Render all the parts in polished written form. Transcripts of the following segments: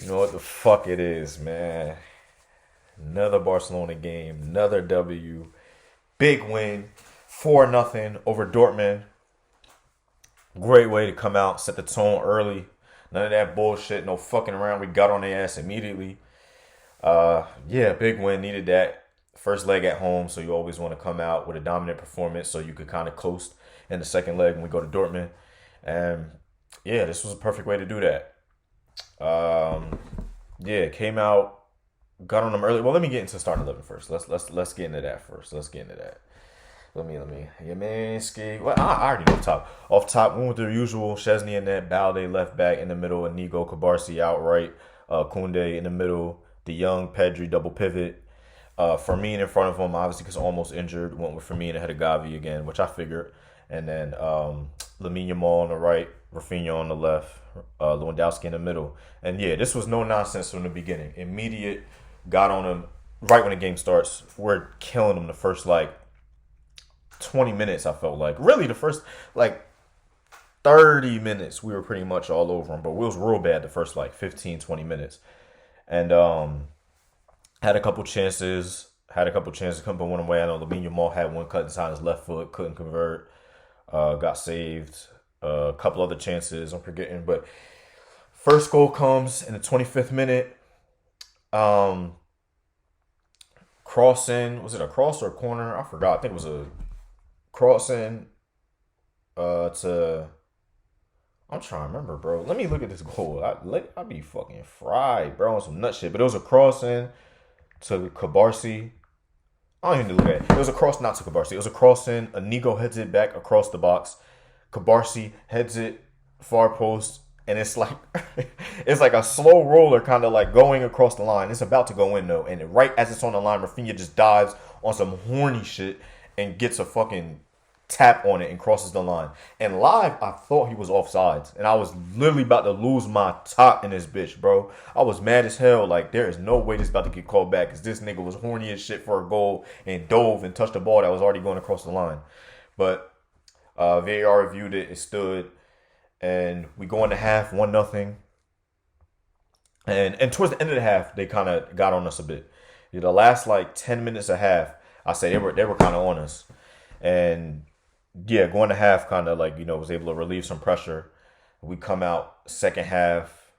You know what the fuck it is, man. Another Barcelona game, another W. Big win, 4-0 over Dortmund. Great way to come out, set the tone early. None of that bullshit, no fucking around. We got on their ass immediately. Yeah, big win. Needed that. First leg at home, so you always want to come out with a dominant performance so you could kind of coast in the second leg when we go to Dortmund. And yeah, this was a perfect way to do that. Yeah, came out, got on them early. Well, let me get into starting 11 first. Let's get into that first. Let's get into that. Let me. Yaminsky. Well, I already know top. Off top, went with the usual. Chesney in net, Balde left back in the middle, Inigo Cabarsi outright. Kunde in the middle. The young Pedri double pivot. Firmino in front of him, obviously because almost injured. Went with Firmino ahead of Gavi again, which I figured. And then Lamine Yamal on the right, Rafinha on the left, Lewandowski in the middle. And yeah, this was no nonsense from the beginning. Immediate, got on him right when the game starts. We're killing him the first 20 minutes, I felt like. Really, the first 30 minutes, we were pretty much all over him. But it was real bad the first 15, 20 minutes. And had a couple chances. Couldn't put one away. I know Lamine Yamal had one cut inside his left foot. Couldn't convert. Got saved. A couple other chances. I'm forgetting. But first goal comes in the 25th minute. Crossing. Was it a cross or a corner? I forgot. I think it was a crossing to... I'm trying to remember, bro. Let me look at this goal. I be fucking fried, bro, on some nut shit. But it was a crossing to Cabarsi. I don't even look at it. It was a cross, not to Cabarsi. It was a cross in. Inigo heads it back across the box. Cabarsi heads it far post, and it's like it's like a slow roller, kind of like going across the line. It's about to go in though, and right as it's on the line, Rafinha just dives on some horny shit and gets a fucking tap on it and crosses the line. And live, I thought he was offsides, and I was literally about to lose my top in this bitch, bro. I was mad as hell. Like, there is no way this is about to get called back because this nigga was horny as shit for a goal and dove and touched the ball that was already going across the line. But VAR reviewed it. It stood, and we go into half 1-0. And towards the end of the half, they kind of got on us a bit. The last 10 minutes of half, I say they were kind of on us, and yeah, going to half kind of was able to relieve some pressure. We come out second half.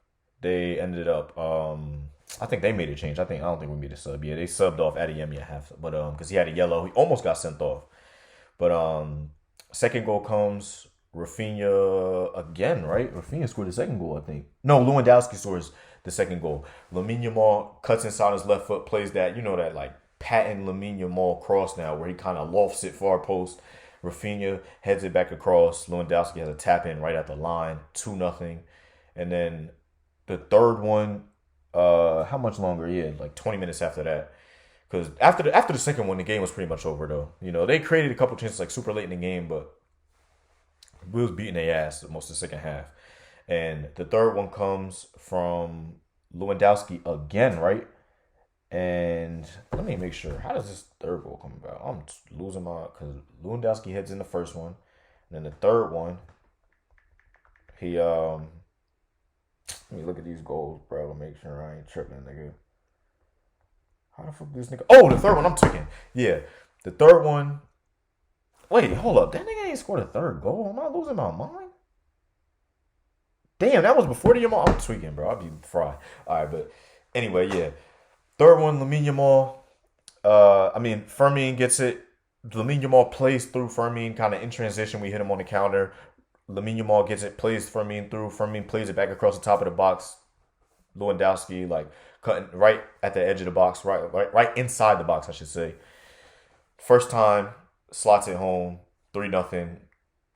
They ended up, I think they made a change. I don't think we made a sub. Yeah, they subbed off Adeyemi at half, but because he had a yellow, he almost got sent off. But second goal comes, Rafinha again, right? Rafinha scored the second goal, I think. No, Lewandowski scores the second goal. Lamine Yamal cuts inside his left foot, plays that, that patent Lamine Yamal cross now, where he kind of lofts it far post. Rafinha heads it back across. Lewandowski has a tap in right at the line, 2-0. And then the third one, how much longer? Yeah, 20 minutes after that. Because after the second one, the game was pretty much over though. They created a couple chances super late in the game, but we was beating their ass most of the second half. And the third one comes from Lewandowski again, right? And let me make sure. How does this third goal come about? I'm losing my... Because Lewandowski heads in the first one. And then the third one, he... Let me look at these goals, bro, to make sure I ain't tripping, nigga. How the fuck this nigga... Oh, the third one, I'm tweaking. Yeah, the third one... Wait, hold up. That nigga ain't scored a third goal. Am I losing my mind? Damn, that was before the Yamal. I'm tweaking, bro. I'll be fried. All right, but anyway, yeah. Third one, Lamine Yamal. Firmine gets it. Lamine Yamal plays through Firmine, kind of in transition. We hit him on the counter. Lamine Yamal gets it, plays Firmine through. Firmine plays it back across the top of the box. Lewandowski, cutting right at the edge of the box, right inside the box, I should say. First time, slots it home, 3-0.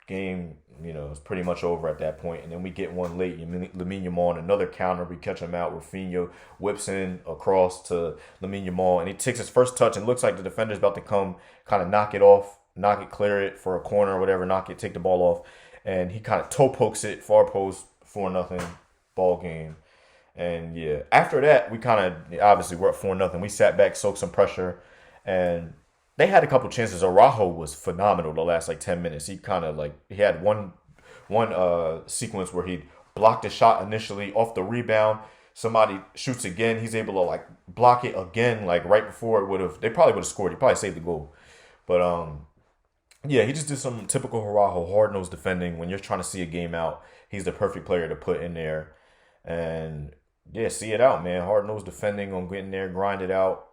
Game, is pretty much over at that point. And then we get one late. Lamine Yamal on another counter. We catch him out. Rafinha whips in across to Lamine Yamal. And he takes his first touch and looks like the defender's about to come kind of knock it, clear it for a corner or whatever, take the ball off. And he kind of toe pokes it, far post, 4-0, ball game. And yeah, after that, we kind of, obviously, we're up 4-0. We sat back, soaked some pressure, and they had a couple chances. Araujo was phenomenal the last 10 minutes. He kind of he had one sequence where he blocked a shot initially off the rebound, Somebody shoots again, he's able to like block it again, like right before it would have. They probably would have scored. He probably saved the goal, but yeah, he just did some typical Harajo hard nosed defending. When you're trying to see a game out, he's the perfect player to put in there, and yeah, see it out, man. Hard nosed defending on getting there, grind it out,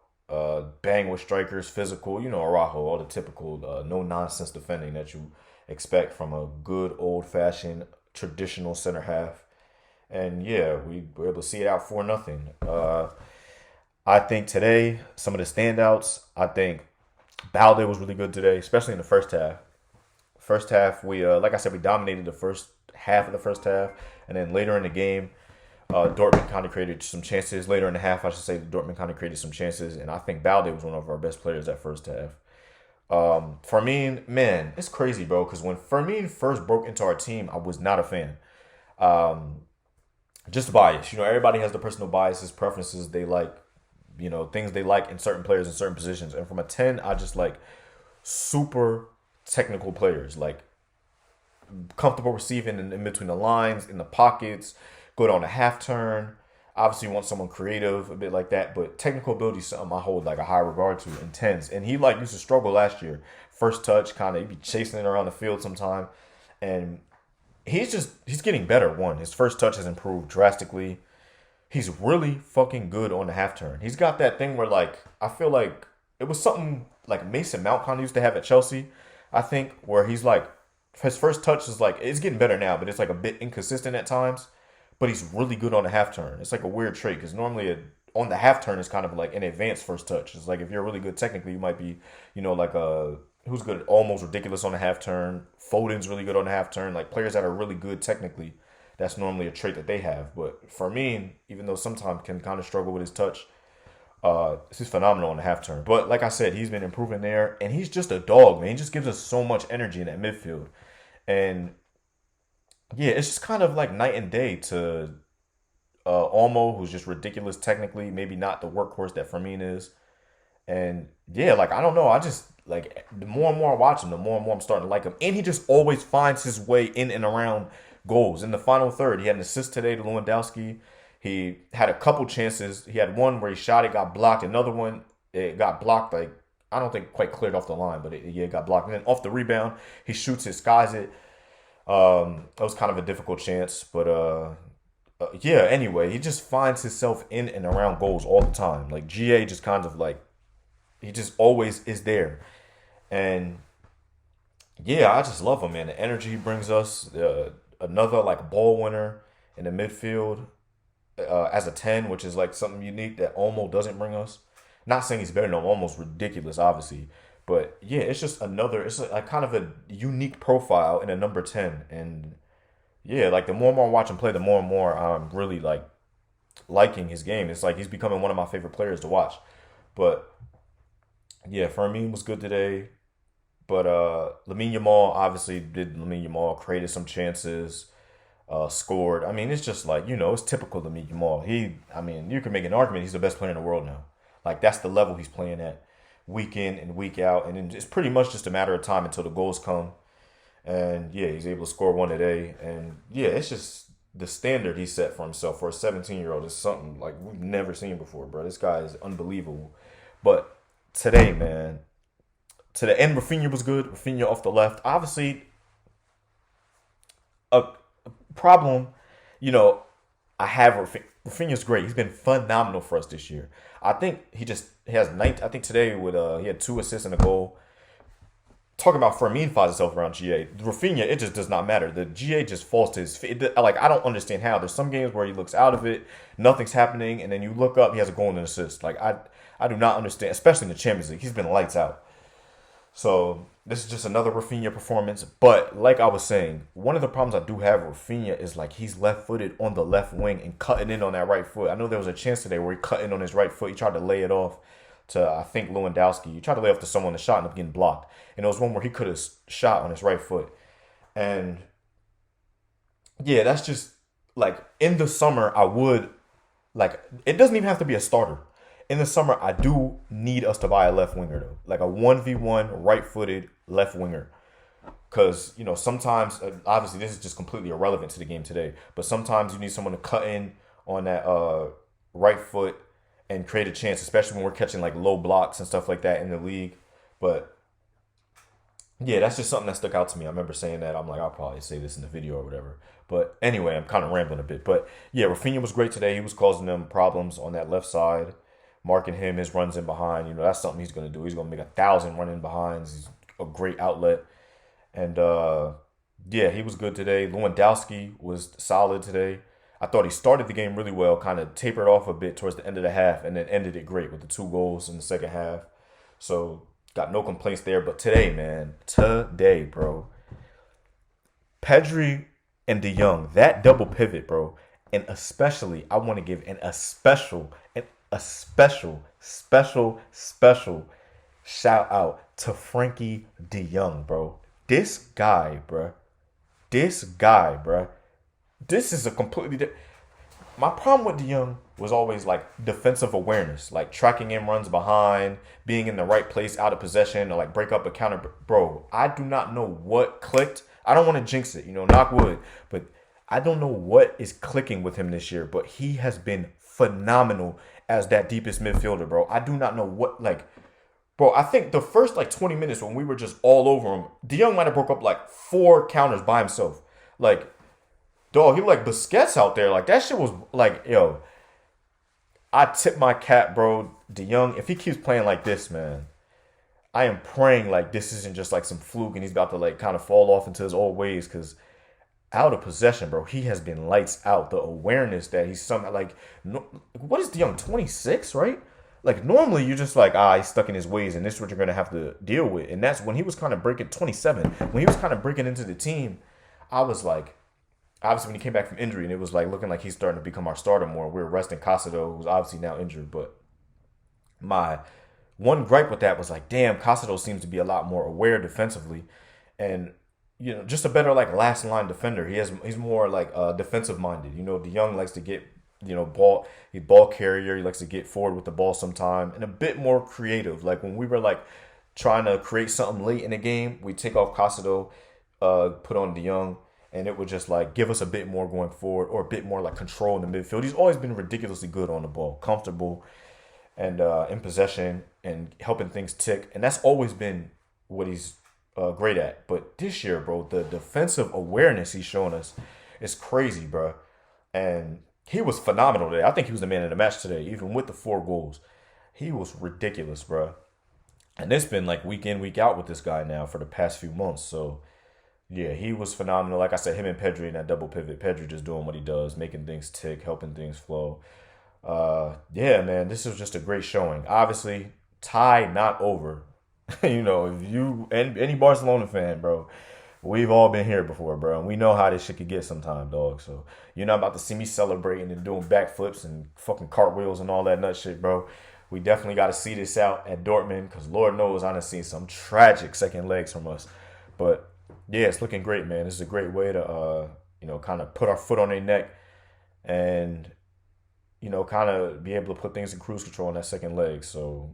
bang with strikers, physical. You know, Araujo, all the typical no nonsense defending that you expect from a good old fashioned traditional center half. And yeah, we were able to see it out for nothing. I think today some of the standouts. I think Balde was really good today, especially in the first half. First half, we like I said, we dominated the first half of the first half, and then later in the game, Dortmund kind of created some chances. Later in the half, I should say, Dortmund kind of created some chances, and I think Balde was one of our best players that first half. Fermin, man, it's crazy, bro, because when Fermin first broke into our team, I was not a fan. Um, just bias. You know, everybody has their personal biases, preferences they like, you know, things they like in certain players in certain positions. And from a 10, I just like super technical players, like comfortable receiving in between the lines, in the pockets, good on a half turn. Obviously, you want someone creative, a bit like that, but technical ability is something I hold like a high regard to. Intense, and he like used to struggle last year. First touch, kind of, he'd be chasing it around the field sometime, and he's getting better. One, his first touch has improved drastically. He's really fucking good on the half turn. He's got that thing where like I feel like it was something like Mason Mount kind of used to have at Chelsea. I think where he's like his first touch is like it's getting better now, but it's like a bit inconsistent at times. But he's really good on the half turn. It's like a weird trait because normally on the half turn is kind of like an advanced first touch. It's like if you're really good technically, you might be, you know, like a who's good, almost ridiculous on the half turn. Foden's really good on the half turn. Like players that are really good technically, that's normally a trait that they have. But for me, even though sometimes can kind of struggle with his touch, he's phenomenal on the half turn. But like I said, he's been improving there, and he's just a dog, man. He just gives us so much energy in that midfield, and yeah, it's just kind of like night and day to Olmo, who's just ridiculous technically, maybe not the workhorse that Fermin is. And yeah, like I don't know, I just like the more and more I watch him, the more and more I'm starting to like him. And he just always finds his way in and around goals. In the final third, he had an assist today to Lewandowski. He had a couple chances. He had one where he shot it, got blocked. Another one, it got blocked. Like I don't think quite cleared off the line, but it got blocked. And then off the rebound, he shoots it, skies it. That was kind of a difficult chance, but yeah. Anyway, he just finds himself in and around goals all the time. Like GA just kind of like he just always is there, and yeah, I just love him, man. The energy he brings us, another like ball winner in the midfield as a 10, which is like something unique that Olmo doesn't bring us. Not saying he's better than almost ridiculous, obviously. But yeah, it's just another, it's a kind of a unique profile in a number 10. And yeah, like the more and more I watch him play, the more and more I'm really like liking his game. It's like he's becoming one of my favorite players to watch. But yeah, Fermin was good today. But Lamine Yamal obviously did Lamine Yamal, created some chances, scored. I mean, it's just like, you know, it's typical Lamine Yamal. I mean, you can make an argument he's the best player in the world now. Like that's the level he's playing at week in and week out. And then it's pretty much just a matter of time until the goals come. And yeah, he's able to score one today. And yeah, it's just the standard he set for himself for a 17-year-old is something like we've never seen before, bro. This guy is unbelievable. But today, man, to the end, Rafinha was good. Rafinha off the left. Obviously, a problem, you know, I have Rafinha's great. He's been phenomenal for us this year. I think he has 19. I think today with he had 2 assists and a goal. Talking about Fermin finds himself around GA. Rafinha, it just does not matter. The GA just falls to his feet. Like I don't understand how. There's some games where he looks out of it, nothing's happening, and then you look up, he has a goal and an assist. Like I do not understand, especially in the Champions League. He's been lights out. So this is just another Rafinha performance. But like I was saying, one of the problems I do have with Rafinha is like he's left-footed on the left wing and cutting in on that right foot. I know there was a chance today where he cut in on his right foot. He tried to lay it off to, I think, Lewandowski. He tried to lay off to someone that shot and up getting blocked. And there was one where he could have shot on his right foot. And yeah, that's just like in the summer, I would like it doesn't even have to be a starter. In the summer, I do need us to buy a left winger though, like a 1v1 right-footed left winger. Because, you know, sometimes, obviously this is just completely irrelevant to the game today, but sometimes you need someone to cut in on that right foot and create a chance, especially when we're catching like low blocks and stuff like that in the league. But yeah, that's just something that stuck out to me. I remember saying that. I'm like, I'll probably say this in the video or whatever. But anyway, I'm kind of rambling a bit. But yeah, Rafinha was great today. He was causing them problems on that left side, marking him, his runs in behind. That's something he's going to do. He's going to make 1,000 running behinds. He's a great outlet. And yeah, he was good today. Lewandowski was solid today. I thought he started the game really well, kind of tapered off a bit towards the end of the half, and then ended it great with the 2 goals in the second half. So got no complaints there. But today, man, bro, Pedri and De Jong, that double pivot, bro, and especially I want to give a special shout out to Frankie De Jong, bro. This guy, bro. This is a completely my problem with De Jong was always like defensive awareness, like tracking in runs behind, being in the right place out of possession, or like break up a counter. Bro, I do not know what clicked. I don't want to jinx it, knock wood, but I don't know what is clicking with him this year, but he has been phenomenal as that deepest midfielder, bro. I do not know what, bro, I think the first 20 minutes when we were just all over him, De Jong might have broke up 4 counters by himself. Dog, he like Busquets out there. That shit was yo, I tip my cap, bro. De Jong, if he keeps playing like this, man, I am praying this isn't just some fluke and he's about to kind of fall off into his old ways, because out of possession, bro, he has been lights out. The awareness that he's somehow no, what is De Jong, 26, right? Normally you're just he's stuck in his ways and this is what you're going to have to deal with. And that's when he was kind of breaking 27. When he was kind of breaking into the team, I was obviously when he came back from injury and it was looking like he's starting to become our starter more. We were resting Casado, who's obviously now injured. But my one gripe with that was damn, Casado seems to be a lot more aware defensively. And, just a better last line defender. He's more defensive minded. De Jong likes to get ball carrier. He likes to get forward with the ball sometime and a bit more creative. When we were trying to create something late in the game, we take off Casado, put on De Jong, and it would just give us a bit more going forward or a bit more control in the midfield. He's always been ridiculously good on the ball, comfortable and in possession and helping things tick. And that's always been what he's great at. But this year, bro, the defensive awareness he's showing us is crazy, bro. And he was phenomenal today. I think he was the man of the match today, even with the 4 goals. He was ridiculous, bro. And it's been week in, week out with this guy now for the past few months. So, yeah, he was phenomenal. Like I said, him and Pedri in that double pivot. Pedri just doing what he does, making things tick, helping things flow. Yeah, man, this was just a great showing. Obviously, tie not over. If you any Barcelona fan, bro, we've all been here before, bro, and we know how this shit could get sometime, dog. So you're not about to see me celebrating and doing backflips and fucking cartwheels and all that nut shit, bro. We definitely got to see this out at Dortmund, because Lord knows I done seen some tragic second legs from us. But yeah, it's looking great, man. This is a great way to kind of put our foot on their neck and kind of be able to put things in cruise control on that second leg. So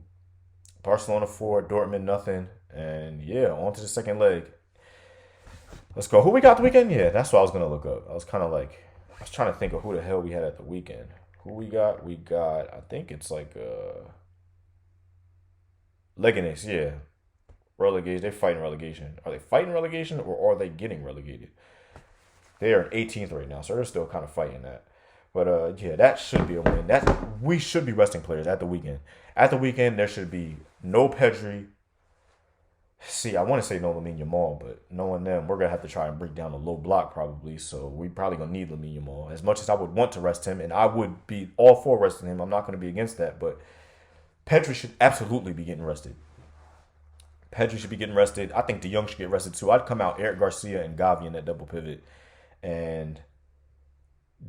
Barcelona 4, Dortmund nothing. And yeah, on to the second leg. Let's go. Who we got the weekend? Yeah, that's what I was going to look up. I was trying to think of who the hell we had at the weekend. Who we got? We got, I think it's Leganes, yeah. Relegation. They're fighting relegation. Are they fighting relegation or are they getting relegated? They are in 18th right now, so they're still kind of fighting that. But yeah, that should be a win. We should be resting players at the weekend. At the weekend, there should be no Pedri. See, I want to say no Lamine Yamal, but knowing them, we're going to have to try and break down a low block probably. So we probably going to need Lamine Yamal. As much as I would want to rest him, and I would be all for resting him, I'm not going to be against that. But Pedri should absolutely be getting rested. Pedri should be getting rested. I think De Jong should get rested too. I'd come out Eric Garcia and Gavi in that double pivot. And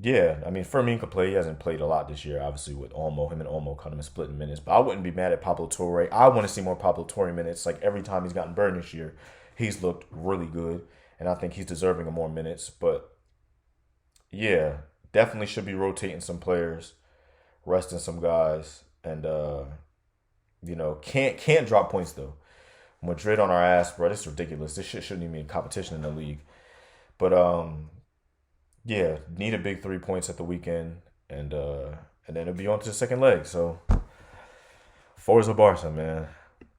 yeah, I mean, Fermin could play. He hasn't played a lot this year, obviously, with Olmo. Him and Olmo kind of been splitting minutes. But I wouldn't be mad at Pablo Torre. I want to see more Pablo Torre minutes. Every time he's gotten burned this year, he's looked really good. And I think he's deserving of more minutes. But yeah, definitely should be rotating some players, resting some guys. And, can't drop points, though. Madrid on our ass, bro. This is ridiculous. This shit shouldn't even be in competition in the league. But, yeah, need a big 3 points at the weekend. and then it'll be on to the second leg. So Forza Barca, man.